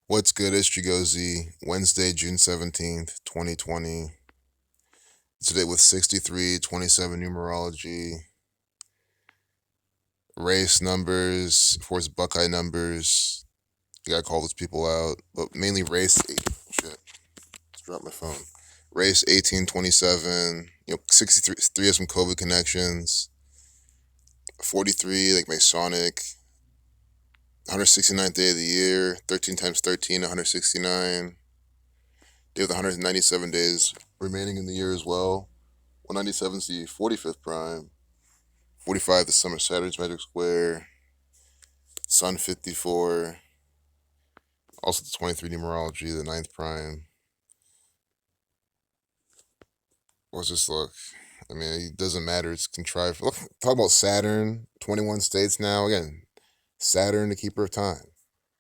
What's good, it's Chigozy, Wednesday, June 17th, 2020. Today with 6327 numerology, race numbers, of course, Buckeye numbers. I gotta call those people out, but mainly race. Shit, just dropped my phone. Race 1827, 63 has some COVID connections. 43, like Masonic. 169th day of the year, 13 times 13, 169. Day with 197 days remaining in the year as well. 197 is the 45th prime. 45, the summer Saturn's magic square. Sun 54. Also the 23 numerology, the ninth prime. What's this look? I mean, it doesn't matter. It's contrived. Look, talk about Saturn. 21 states now. Again, Saturn, the keeper of time.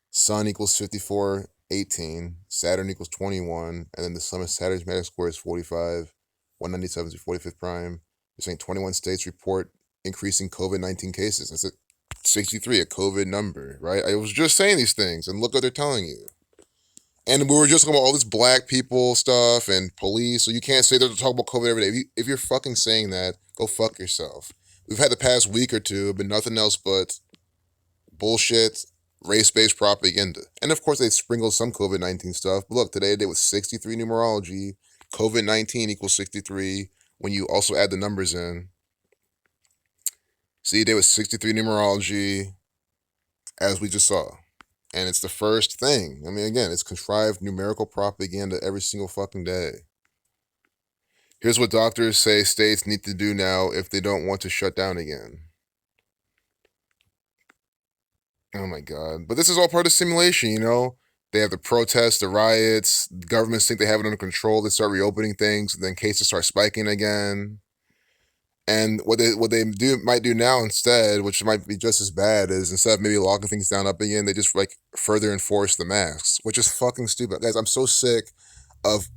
Sun equals 54, 18. Saturn equals 21. And then the sum of Saturn's magic square is 45. 197 is the 45th prime. You're saying 21 states report increasing COVID-19 cases. That's 63, a COVID number, right? I was just saying these things, and look what they're telling you. And we were just talking about all this black people stuff and police, so you can't say they're talking about COVID every day. If you're fucking saying that, go fuck yourself. We've had the past week or two been nothing else but bullshit, race-based propaganda. And of course, they sprinkled some COVID-19 stuff. But look, today they was 63 numerology. COVID-19 equals 63 when you also add the numbers in. See, there was 63 numerology, as we just saw. And it's the first thing. I mean, again, it's contrived numerical propaganda every single fucking day. Here's what doctors say states need to do now if they don't want to shut down again. Oh my God. But this is all part of simulation, you know? They have the protests, the riots, governments think they have it under control, they start reopening things, then cases start spiking again. And what they might do now instead, which might be just as bad, is instead of maybe locking things down up again, they just like further enforce the masks, which is fucking stupid. Guys, I'm so sick of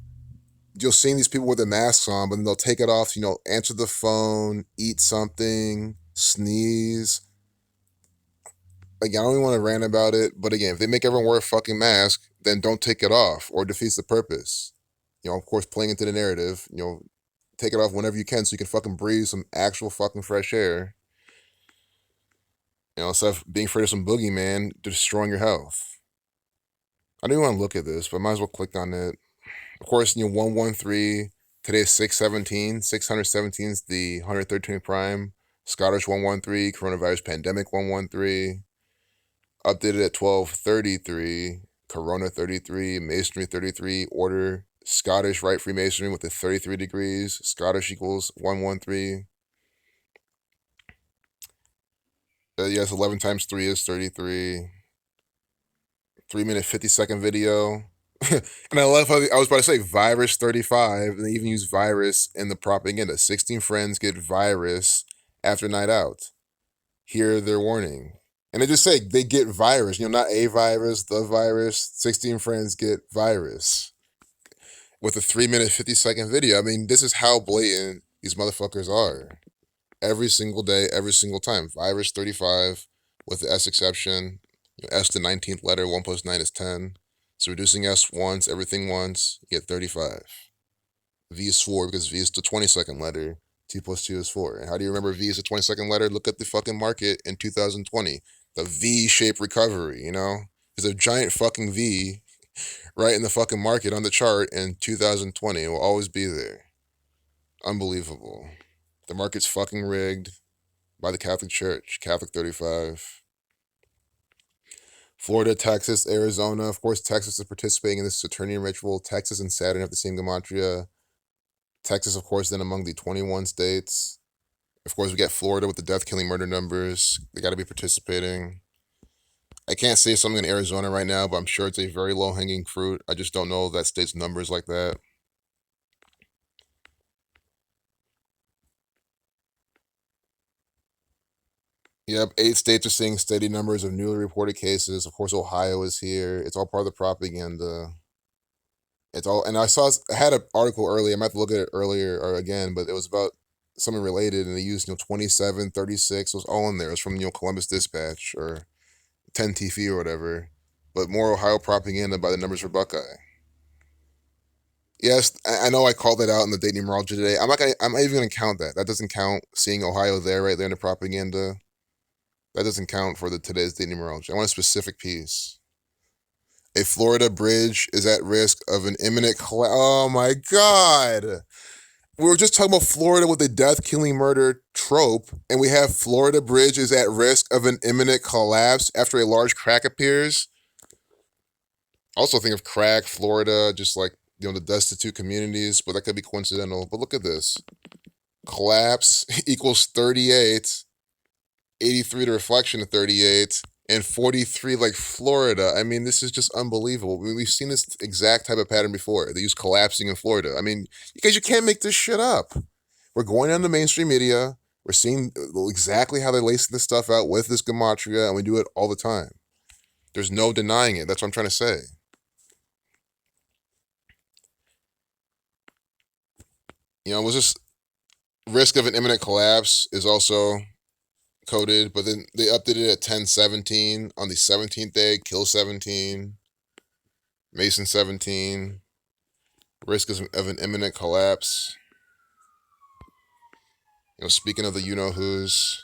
seeing these people with their masks on, but then they'll take it off, answer the phone, eat something, sneeze. Like, I don't even want to rant about it, but again, if they make everyone wear a fucking mask, then don't take it off or defeats the purpose. Of course, playing into the narrative, take it off whenever you can so you can fucking breathe some actual fucking fresh air. Instead of being afraid of some boogeyman destroying your health. I don't even want to look at this, but I might as well click on it. Of course, 113, today is 617. 617 is the 113th prime. Scottish 113, coronavirus pandemic 113. Updated at 1233, Corona 33, Masonry 33, Order, Scottish Rite Freemasonry with the 33 degrees, Scottish equals 113. Yes, 11 times 3 is 33. 3-minute 50-second video. And I love how I was about to say virus 35, and they even use virus in the propaganda. 16 friends get virus after night out. Hear their warning. And they just say they get virus, not a virus, the virus. 16 friends get virus. With a 3-minute 50-second video. I mean, this is how blatant these motherfuckers are. Every single day, every single time. Virus 35 with the S exception. S the 19th letter, 1 plus 9 is 10. So reducing S once, everything once, you get 35. V is 4 because V is the 22nd letter. 2 plus 2 is 4. And how do you remember V is the 22nd letter? Look at the fucking market in 2020. The V-shaped recovery, There's a giant fucking V right in the fucking market on the chart in 2020. It will always be there. Unbelievable. The market's fucking rigged by the Catholic Church. Catholic 35. Florida, Texas, Arizona. Of course, Texas is participating in this Saturnian ritual. Texas and Saturn have the same gematria. Texas, of course, then among the 21 states. Of course, we get Florida with the death, killing, murder numbers. They got to be participating. I can't say something in Arizona right now, but I'm sure it's a very low-hanging fruit. I just don't know that state's numbers like that. Yep, 8 states are seeing steady numbers of newly reported cases. Of course, Ohio is here. It's all part of the propaganda. It's all, and I had an article earlier. I might have to look at it earlier or again, but it was about something related, and they used 27, 36. It was all in there. It was from Columbus Dispatch or 10 TV or whatever. but more Ohio propaganda by the numbers for Buckeye. Yes, I know I called that out in the date numerology today. I'm not even gonna count that. That doesn't count. Seeing Ohio there, right there in the propaganda, that doesn't count for the today's date numerology. I want a specific piece. A Florida bridge is at risk of an imminent collapse. Oh my God. We were just talking about Florida with the death, killing, murder trope, and we have Florida bridge is at risk of an imminent collapse after a large crack appears. Also think of crack, Florida, just like, the destitute communities, but that could be coincidental. But look at this. Collapse equals 38, 83 to reflection of 38, and 43 like Florida. I mean, this is just unbelievable. We've seen this exact type of pattern before. They use collapsing in Florida. I mean, because you can't make this shit up. We're going on the mainstream media. We're seeing exactly how they're lacing this stuff out with this gematria, and we do it all the time. There's no denying it. That's what I'm trying to say. It was just risk of an imminent collapse is also coded, but then they updated it at 10/17 on the 17th day. Kill 17, Mason 17. Risk of an imminent collapse. Speaking of the you-know-who's,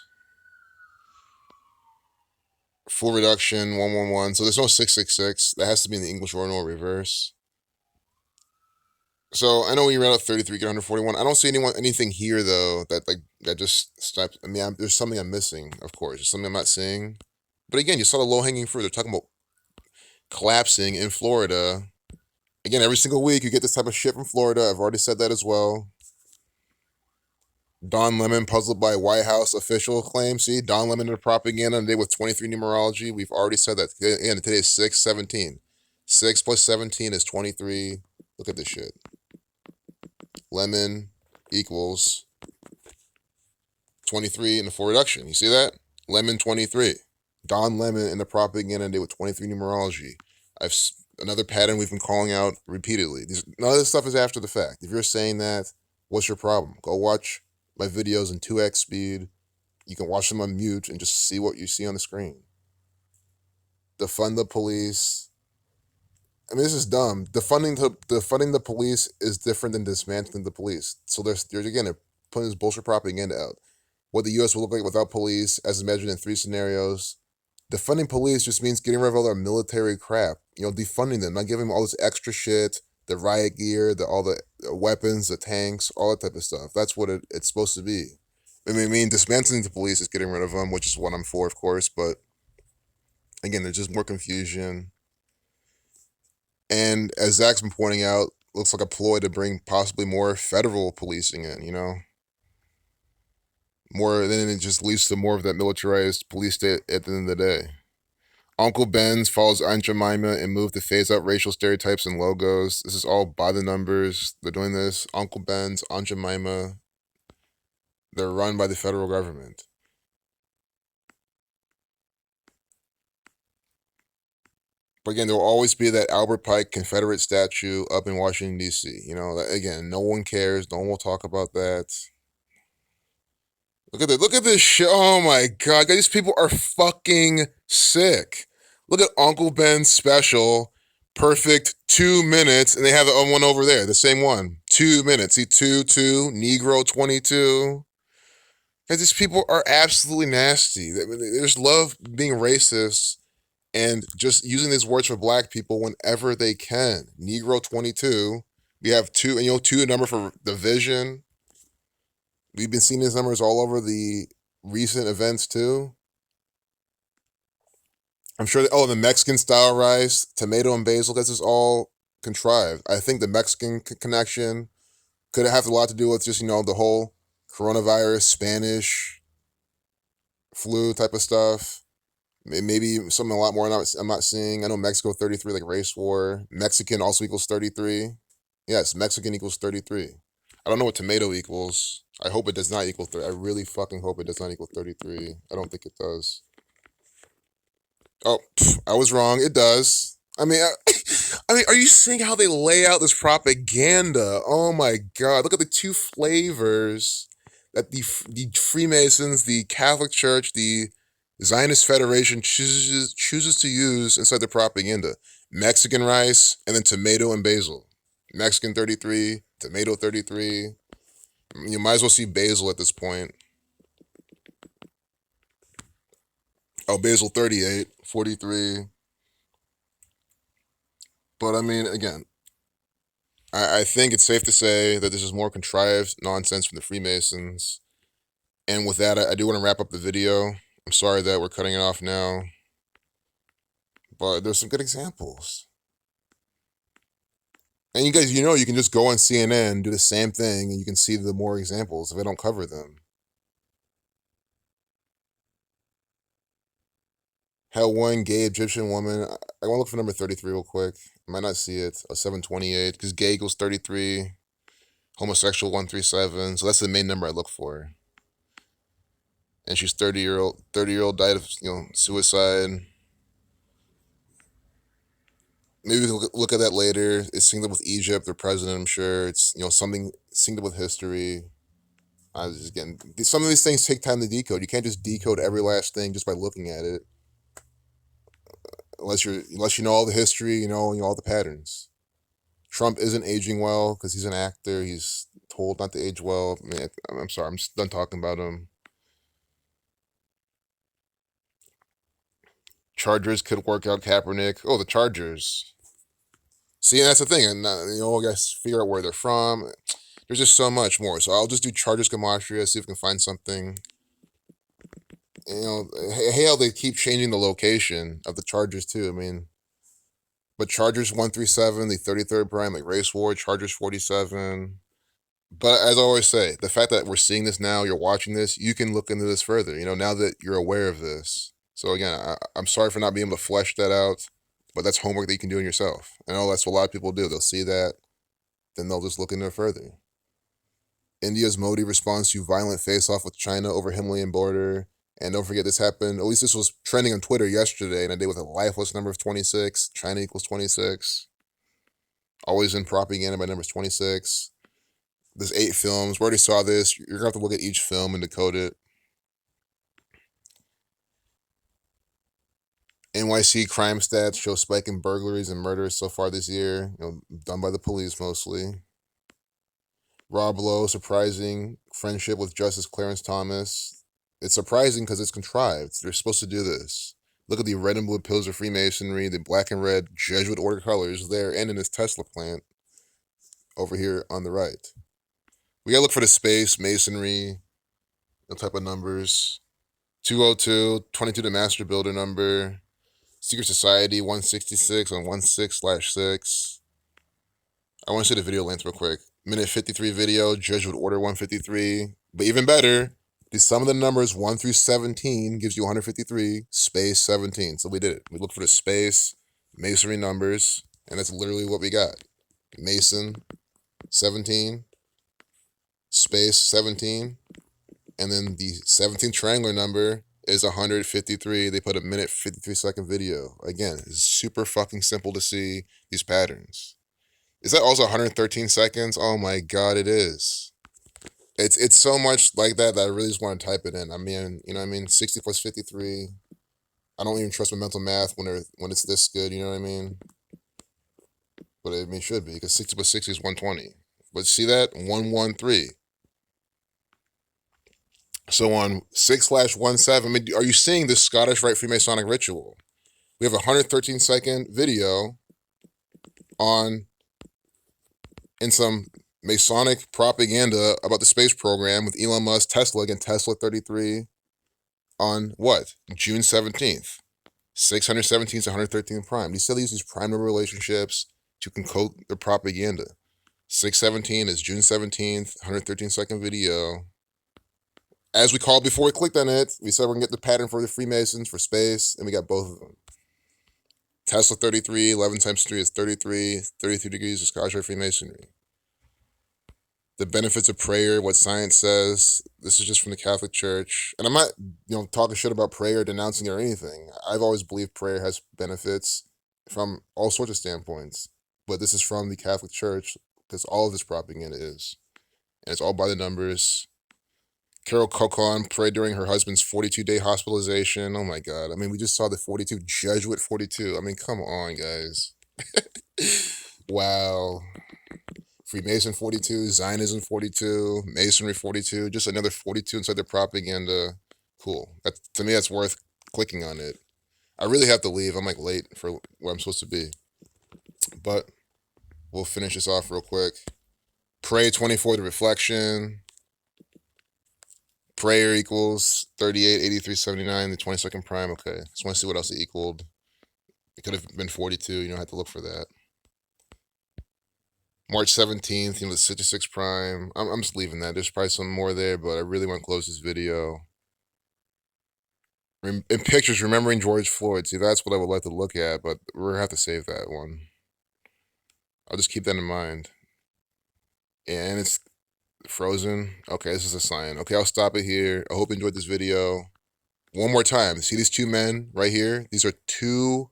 full reduction 111. So there's no 666. That has to be in the English ordinal reverse. So I know we read out 33, get 141. I don't see anything here though that just stops. I mean, there's something I'm missing. Of course, there's something I'm not seeing. But again, you saw the low-hanging fruit. They're talking about collapsing in Florida. Again, every single week you get this type of shit from Florida. I've already said that as well. Don Lemon puzzled by White House official claim. See, Don Lemon in the propaganda today with 23 numerology. We've already said that. Again, today is 6/17. 6 plus 17 is 23. Look at this shit. Lemon equals 23 in the full reduction. You see that? Lemon 23. Don Lemon in the propaganda today with 23 numerology. Another pattern we've been calling out repeatedly. None of this stuff is after the fact. If you're saying that, what's your problem? Go watch my videos in 2x speed. You can watch them on mute and just see what you see on the screen. Defund the police. I mean, this is defunding the police is different than dismantling the police. So they're putting this bullshit propaganda out. What the U.S. will look like without police, as measured in 3 scenarios. Defunding police just means getting rid of all their military crap. Defunding them, not giving them all this extra shit, the riot gear, all the weapons, the tanks, all that type of stuff. That's what it's supposed to be. I mean, dismantling the police is getting rid of them, which is what I'm for, of course. But again, there's just more confusion. And as Zach's been pointing out, looks like a ploy to bring possibly more federal policing in. More, then it just leads to more of that militarized police state at the end of the day. Uncle Ben's follows Aunt Jemima and moved to phase out racial stereotypes and logos. This is all by the numbers. They're doing this. Uncle Ben's, Aunt Jemima. They're run by the federal government. But again, there will always be that Albert Pike Confederate statue up in Washington, D.C. Again, no one cares. No one will talk about that. Look at this shit. Oh my God. These people are fucking sick. Look at Uncle Ben's special. Perfect 2 minutes. And they have the one over there. The same one. 2 minutes. See, 2, Negro 22. Guys, these people are absolutely nasty. They just love being racist and just using these words for black people whenever they can. Negro 22. We have 2, and 2 a number for division. We've been seeing these numbers all over the recent events too. I'm sure the Mexican style rice, tomato and basil, this is all contrived. I think the Mexican connection could have a lot to do with just, the whole coronavirus, Spanish flu type of stuff. Maybe something a lot more I'm not seeing. I know Mexico 33, like race war. Mexican also equals 33. Yes, Mexican equals 33. I don't know what tomato equals. I hope it does not equal 30. I really fucking hope it does not equal 33. I don't think it does. Oh, I was wrong. It does. I mean, are you seeing how they lay out this propaganda? Oh my God. Look at the 2 flavors that the Freemasons, the Catholic Church, the Zionist Federation chooses to use inside the propaganda Mexican rice and then tomato and basil. Mexican 33, tomato 33. You might as well see basil at this point. Oh, basil 38, 43. But I mean, again, I think it's safe to say that this is more contrived nonsense from the Freemasons. And with that, I do want to wrap up the video. I'm sorry that we're cutting it off now. But there's some good examples. And you guys, you can just go on CNN, do the same thing, and you can see the more examples if I don't cover them. How one gay Egyptian woman, I want to look for number 33 real quick. I might not see it. 728, because gay equals 33, homosexual 137. So that's the main number I look for. And she's 30-year-old died of suicide. Maybe we can look at that later. It's synced up with Egypt, their president, I'm sure. It's something synced up with history. Again, some of these things take time to decode. You can't just decode every last thing just by looking at it. Unless you know all the history, you know all the patterns. Trump isn't aging well because he's an actor. He's told not to age well. I mean, I'm sorry. I'm just done talking about him. Chargers could work out Kaepernick. Oh, the Chargers. See, and that's the thing. And, I guess figure out where they're from. There's just so much more. So I'll just do Chargers Gematria, see if we can find something. How they keep changing the location of the Chargers, too. I mean, but Chargers 137, the 33rd prime, like Race War, Chargers 47. But as I always say, the fact that we're seeing this now, you're watching this, you can look into this further, now that you're aware of this. So again, I'm sorry for not being able to flesh that out, but that's homework that you can do on yourself. I know that's what a lot of people do. They'll see that, then they'll just look into it further. India's Modi responds to violent face-off with China over Himalayan border. And don't forget, this happened, at least this was trending on Twitter yesterday, and a day with a lifeless number of 26. China equals 26. Always in propaganda by numbers 26. There's 8 films. We already saw this. You're going to have to look at each film and decode it. NYC crime stats show spike in burglaries and murders so far this year, done by the police mostly. Rob Lowe, surprising friendship with Justice Clarence Thomas. It's surprising because it's contrived. They're supposed to do this. Look at the red and blue pillars of Freemasonry, the black and red Jesuit order colors there, and in his Tesla plant over here on the right. We gotta look for the space, masonry, the type of numbers. 202, 22 the master builder number. Secret Society 166 on 16/6. I want to see the video length real quick. Minute 53 video, Jesuit Order 153. But even better, the sum of the numbers 1 through 17 gives you 153, space 17. So we did it. We looked for the space, masonry numbers, and that's literally what we got. Mason 17, space 17, and then the 17th triangular number is 153. They put a minute 53-second video. Again, it's super fucking simple to see these patterns. Is that also 113 seconds? Oh my god, it is. It's so much like that I really just want to type it in. I mean, 60 plus 53. I don't even trust my mental math when it's this good, you know what I mean? But it should be, because 60 plus 60 is 120. But see that? 113. So on 6/17, are you seeing this Scottish Rite Freemasonic ritual? We have a 113-second video in some Masonic propaganda about the space program with Elon Musk, Tesla, again, Tesla 33, on what? June 17th. 617 to 113 prime. They still use these prime number relationships to concocte the propaganda. 617 is June 17th, 113-second video. As we called before we clicked on it, we said we're going to get the pattern for the Freemasons, for space, and we got both of them. Tesla 33, 11 times 3 is 33, 33 degrees of Scottish Rite Freemasonry. The benefits of prayer, what science says. This is just from the Catholic Church. And I'm not, talking shit about prayer, denouncing it or anything. I've always believed prayer has benefits from all sorts of standpoints. But this is from the Catholic Church, because all of this propaganda is. And it's all by the numbers. Carol Cocon prayed during her husband's 42-day hospitalization. Oh my God. I mean, we just saw the 42, Jesuit 42. I mean, come on, guys. Wow. Freemason 42, Zionism 42, Masonry 42, just another 42 inside their propaganda. Cool. To me, that's worth clicking on it. I really have to leave. I'm like late for where I'm supposed to be. But we'll finish this off real quick. Pray 24, the reflection. Prayer equals 38, 83, 79, the 22nd prime. Okay. Just want to see what else it equaled. It could have been 42. You don't have to look for that. March 17th, the 66 prime. I'm just leaving that. There's probably some more there, but I really want to close this video. In pictures, remembering George Floyd. See, that's what I would like to look at, but we're going to have to save that one. I'll just keep that in mind. And it's frozen. Okay, this is a sign. Okay, I'll stop it here. I hope you enjoyed this video. One more time. See these two men right here? These are two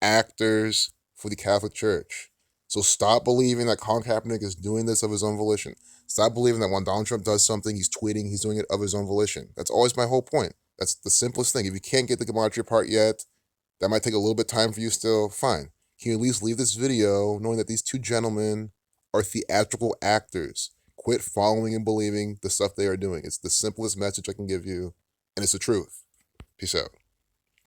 actors for the Catholic Church. So stop believing that Colin Kaepernick is doing this of his own volition. Stop believing that when Donald Trump does something, he's tweeting, he's doing it of his own volition. That's always my whole point. That's the simplest thing. If you can't get the gematria part yet, that might take a little bit of time for you still, fine. Can you at least leave this video knowing that these two gentlemen are theatrical actors? Quit following and believing the stuff they are doing. It's the simplest message I can give you, and it's the truth. Peace out.